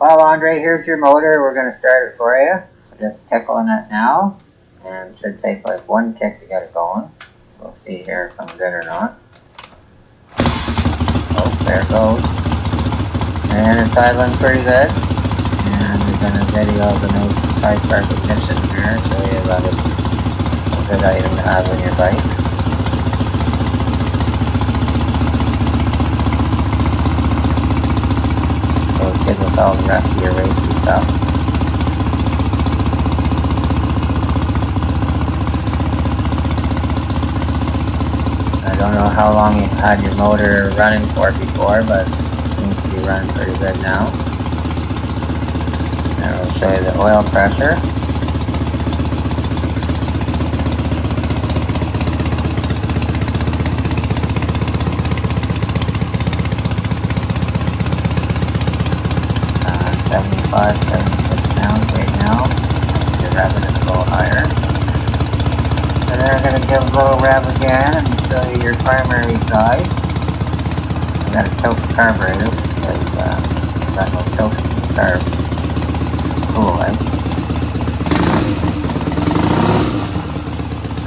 Well, Andre, here's your motor. We're going to start it for you. Just tickling it now, and it should take like one kick to get it going. We'll see here if it comes in or not. Oh, there it goes. And it's idling pretty good. And we're going to video the nice five-car ignition here, show you that it's a good item to have on your bike. So it's good with all the rest of your racy stuff. I don't know how long you had your motor running for before, but it seems to be running pretty good now. And I'll show you the oil pressure. Uh, 75, 76 pounds right now. You're revving it a little higher. And then we're going to give a little rev again and show you your primary side. I'm going to choke the carburetor because I've got no choke in the carb. Cool, right?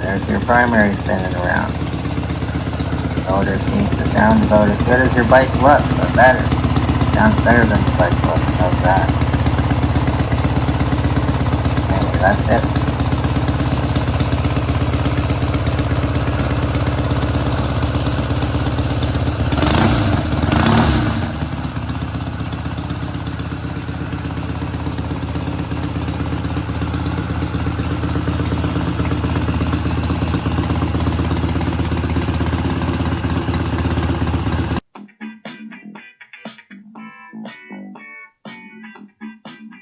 There's your primary spinning around. The motor seems to sound about as good as your bike looks, or better. Sounds better than the bike looks. How's that? Anyway, that's it.